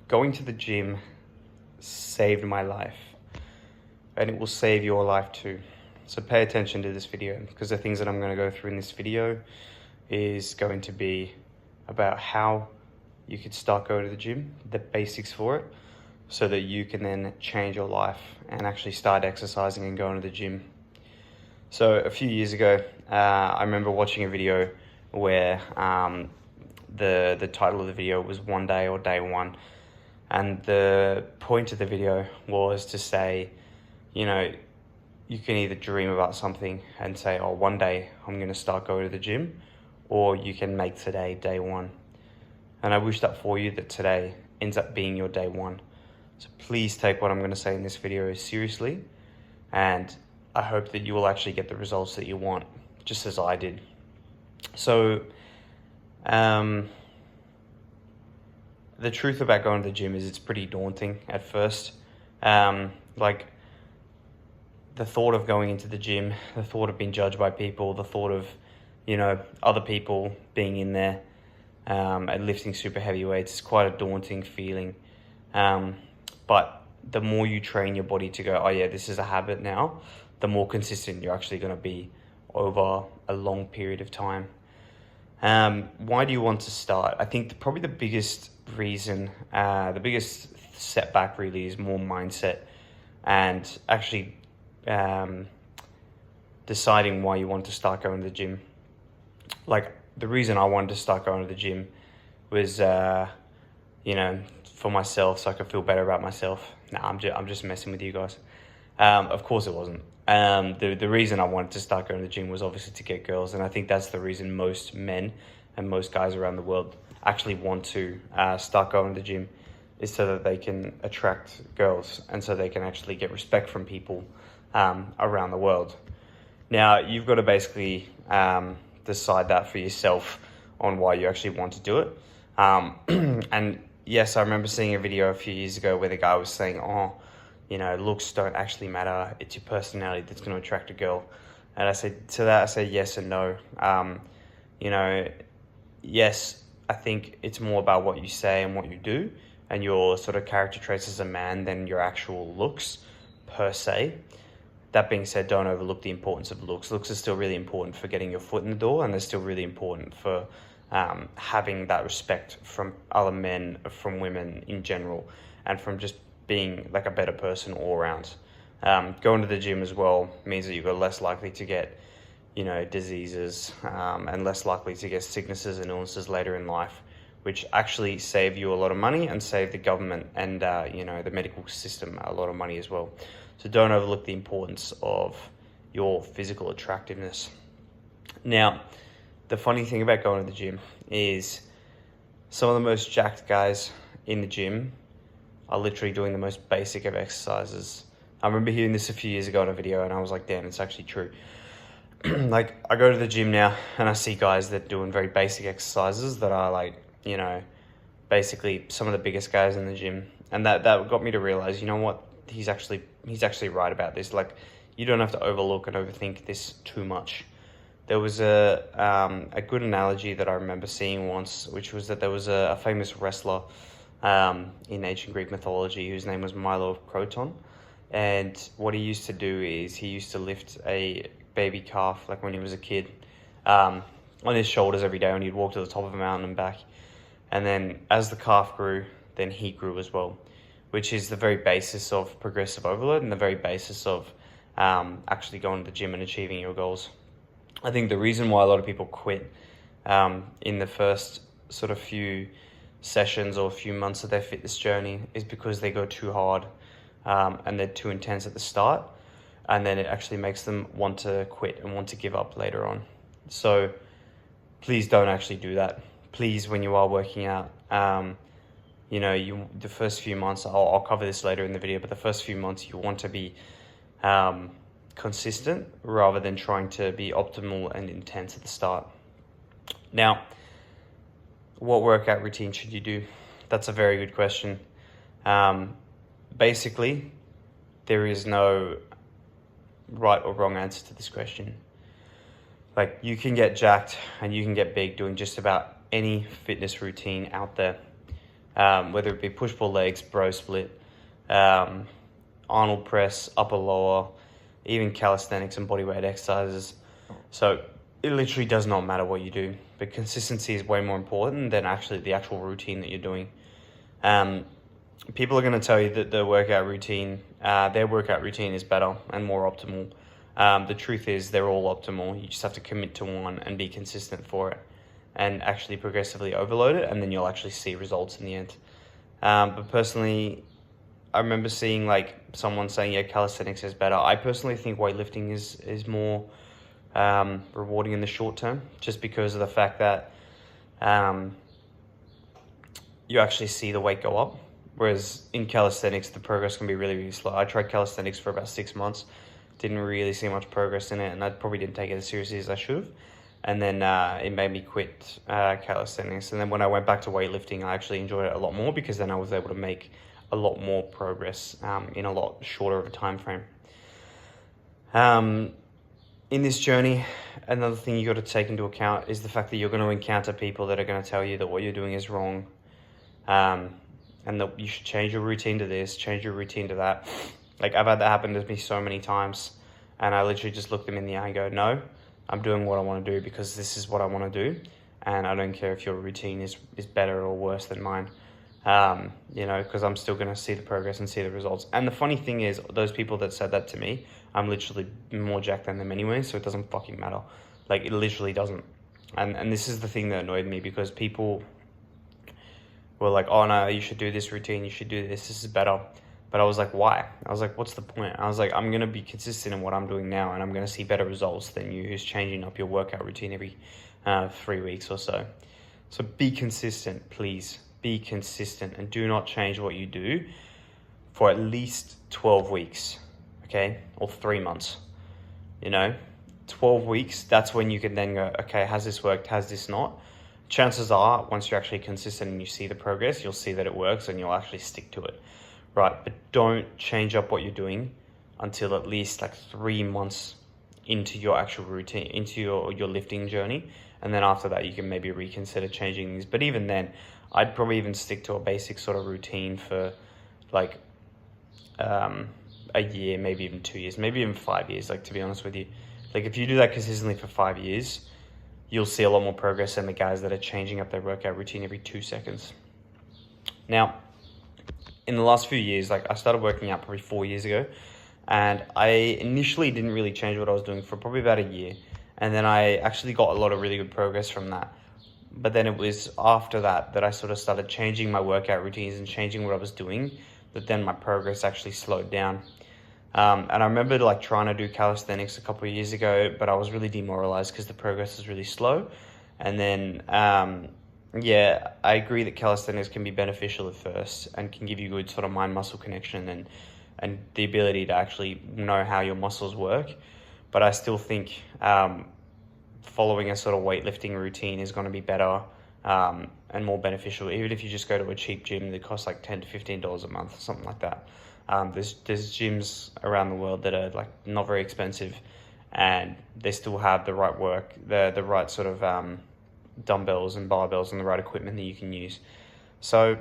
going to the gym saved my life, and it will save your life too. So pay attention to this video, because the things that I'm going to go through in this video is going to be about how you could start going to the gym, the basics for it, so that you can then change your life and actually start exercising and going to the gym. So a few years ago, I remember watching a video where the title of the video was One Day or Day One. And the point of the video was to say, you know, you can either dream about something and say, oh, one day I'm going to start going to the gym, or you can make today day one. And I wish that for you, that today ends up being your day one. So please take what I'm going to say in this video seriously, and I hope that you will actually get the results that you want, just as I did. So, the truth about going to the gym is it's pretty daunting at first. Like, the thought of going into the gym, the thought of being judged by people, the thought of, you know, other people being in there and lifting super heavy weights is quite a daunting feeling. But the more you train your body to go, oh yeah, this is a habit now, the more consistent you're actually going to be over a long period of time. Why do you want to start? I think probably the biggest reason, the biggest setback really is more mindset, and actually deciding why you want to start going to the gym. Like, the reason I wanted to start going to the gym was, you know, for myself, so I could feel better about myself. Nah, I'm just messing with you guys. Of course it wasn't. The reason I wanted to start going to the gym was obviously to get girls, and I think that's the reason most men and most guys around the world actually want to start going to the gym, is so that they can attract girls, and so they can actually get respect from people around the world. Now, you've got to basically decide that for yourself on why you actually want to do it. And yes, I remember seeing a video a few years ago where the guy was saying, oh, you know, looks don't actually matter. It's your personality that's going to attract a girl. And I said to that, I said yes and no. You know, yes, I think it's more about what you say and what you do and your sort of character traits as a man than your actual looks per se. That being said, don't overlook the importance of looks. Looks are still really important for getting your foot in the door, and they're still really important for having that respect from other men, from women in general, and from just being like a better person all around. Going to the gym as well means that you're less likely to get, you know, diseases and less likely to get sicknesses and illnesses later in life, which actually save you a lot of money and save the government and, you know, the medical system a lot of money as well. So don't overlook the importance of your physical attractiveness. Now, the funny thing about going to the gym is some of the most jacked guys in the gym are literally doing the most basic of exercises. I remember hearing this a few years ago in a video, and I was like, damn, it's actually true. Like, I go to the gym now and I see guys that are doing very basic exercises that are like, you know, basically some of the biggest guys in the gym. And that got me to realize, you know what, he's actually right about this. Like, you don't have to overlook and overthink this too much. There was a good analogy that I remember seeing once, which was that there was a famous wrestler in ancient Greek mythology whose name was Milo of Croton. And what he used to do is he used to lift a baby calf, like when he was a kid, on his shoulders every day, and he'd walk to the top of a mountain and back. And then as the calf grew, then he grew as well, which is the very basis of progressive overload and the very basis of actually going to the gym and achieving your goals. I think the reason why a lot of people quit in the first sort of few sessions or a few months of their fitness journey is because they go too hard and they're too intense at the start, and then it actually makes them want to quit and want to give up later on. So please don't actually do that. Please, when you are working out, you know, the first few months, I'll cover this later in the video, but the first few months you want to be consistent rather than trying to be optimal and intense at the start. Now, what workout routine should you do? That's a very good question. Basically, there is no right or wrong answer to this question. Like, you can get jacked and you can get big doing just about any fitness routine out there. whether it be push-pull legs, bro split, Arnold press, upper lower, even calisthenics and bodyweight exercises. So it literally does not matter what you do, but consistency is way more important than actually the actual routine that you're doing. People are going to tell you that their workout routine is better and more optimal. The truth is they're all optimal. You just have to commit to one and be consistent for it and actually progressively overload it, and then you'll actually see results in the end. But personally, I remember seeing like someone saying, yeah, calisthenics is better. I personally think weightlifting is more rewarding in the short term, just because of the fact that you actually see the weight go up. Whereas in calisthenics, the progress can be really, really slow. I tried calisthenics for about 6 months, didn't really see much progress in it, and I probably didn't take it as seriously as I should have. And then it made me quit calisthenics. And then when I went back to weightlifting, I actually enjoyed it a lot more, because then I was able to make a lot more progress in a lot shorter of a time frame. In this journey, another thing you got to take into account is the fact that you're going to encounter people that are going to tell you that what you're doing is wrong, and that you should change your routine to this, change your routine to that. Like, I've had that happen to me so many times, and I literally just look them in the eye and go, no, I'm doing what I want to do because this is what I want to do, and I don't care if your routine is better or worse than mine, because I'm still going to see the progress and see the results. And the funny thing is, those people that said that to me, I'm literally more jacked than them anyway, so it doesn't fucking matter. Like, it literally doesn't. And this is the thing that annoyed me, because people were like, oh no, you should do this routine, you should do this is better. But I was like, why? I was like, what's the point? I was like, I'm going to be consistent in what I'm doing now, and I'm going to see better results than you, who's changing up your workout routine every 3 weeks or so. So be consistent, please. Be consistent, and do not change what you do for at least 12 weeks, okay? Or 3 months, 12 weeks, that's when you can then go, okay, has this worked, has this not? Chances are, once you're actually consistent and you see the progress, you'll see that it works and you'll actually stick to it, right? But don't change up what you're doing until at least like 3 months into your actual routine, into your lifting journey. And then after that, you can maybe reconsider changing things. But even then, I'd probably even stick to a basic sort of routine for like a year, maybe even 2 years, maybe even 5 years, like, to be honest with you. Like, if you do that consistently for 5 years, you'll see a lot more progress than the guys that are changing up their workout routine every 2 seconds. Now, in the last few years, like, I started working out probably 4 years ago, and I initially didn't really change what I was doing for probably about a year. And then I actually got a lot of really good progress from that. But then it was after that I sort of started changing my workout routines and changing what I was doing, that then my progress actually slowed down. And I remember like trying to do calisthenics a couple of years ago, but I was really demoralized because the progress is really slow. And then, I agree that calisthenics can be beneficial at first and can give you good sort of mind-muscle connection and the ability to actually know how your muscles work. But I still think following a sort of weightlifting routine is going to be better and more beneficial, even if you just go to a cheap gym that costs like $10 to $15 a month, something like that. There's gyms around the world that are like not very expensive, and they still have the right work, the right sort of dumbbells and barbells and the right equipment that you can use. So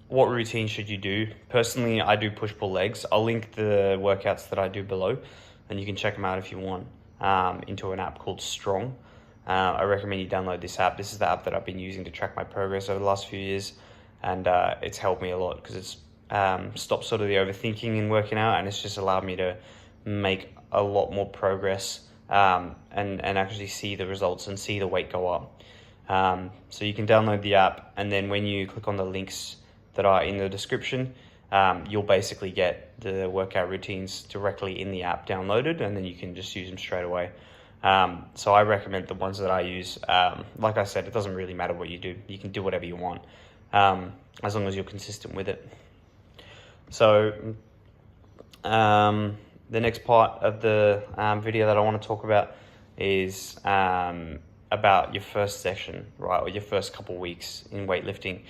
what routine should you do? Personally, I do push-pull legs. I'll link the workouts that I do below, and you can check them out if you want, into an app called Strong. I recommend you download this app. This is the app that I've been using to track my progress over the last few years, and it's helped me a lot because it's stopped sort of the overthinking in working out, and it's just allowed me to make a lot more progress and actually see the results and see the weight go up. So you can download the app, and then when you click on the links that are in the description, you'll basically get the workout routines directly in the app downloaded, and then you can just use them straight away. So I recommend the ones that I use. Like I said, it doesn't really matter what you do. You can do whatever you want, as long as you're consistent with it. So the next part of the video that I want to talk about is about your first session, right, or your first couple weeks in weightlifting.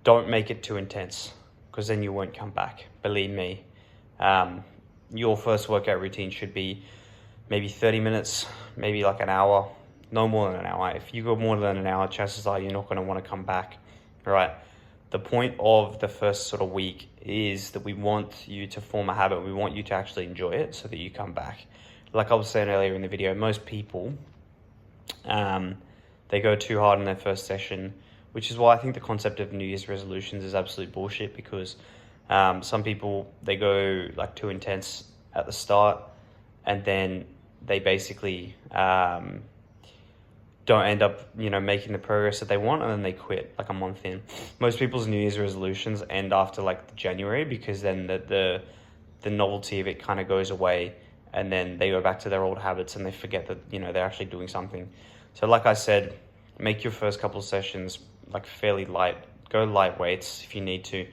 Don't make it too intense, because then you won't come back. Believe me, your first workout routine should be maybe 30 minutes, maybe like an hour, no more than an hour. If you go more than an hour, chances are you're not going to want to come back. right? The point of the first sort of week is that we want you to form a habit. We want you to actually enjoy it so that you come back. Like I was saying earlier in the video, most people, they go too hard in their first session, which is why I think the concept of New Year's resolutions is absolute bullshit, because some people, they go like too intense at the start, and then they basically don't end up, you know, making the progress that they want, and then they quit like a month in. Most people's New Year's resolutions end after like January, because then the novelty of it kind of goes away, and then they go back to their old habits and they forget that, you know, they're actually doing something. So like I said, make your first couple of sessions like fairly light. Go light weights if you need to,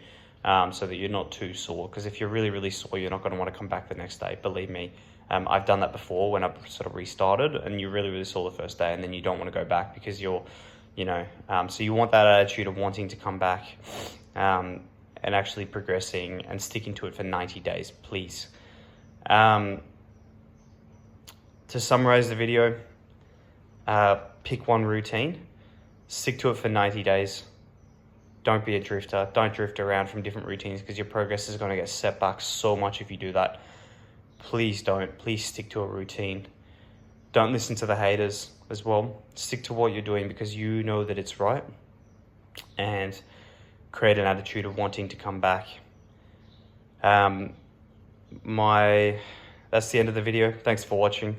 so that you're not too sore, because if you're really, really sore, you're not going to want to come back the next day. Believe me. I've done that before when I sort of restarted, and you really, really saw the first day, and then you don't want to go back because you're, you know, so you want that attitude of wanting to come back and actually progressing and sticking to it for 90 days, please. To summarize the video, pick one routine, stick to it for 90 days. Don't be a drifter. Don't drift around from different routines, because your progress is going to get set back so much if you do that. Please don't. Please stick to a routine. Don't listen to the haters as well. Stick to what you're doing because you know that it's right, and create an attitude of wanting to come back. That's the end of the video. Thanks for watching.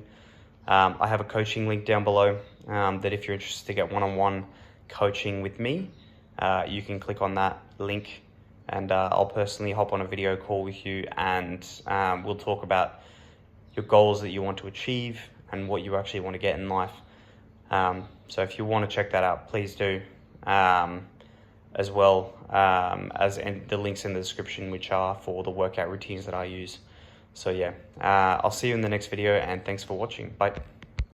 I have a coaching link down below that if you're interested to get one-on-one coaching with me, you can click on that link, and I'll personally hop on a video call with you, and we'll talk about your goals that you want to achieve and what you actually want to get in life. So if you want to check that out, please do, as well as the links in the description, which are for the workout routines that I use. So yeah, I'll see you in the next video, and thanks for watching. Bye.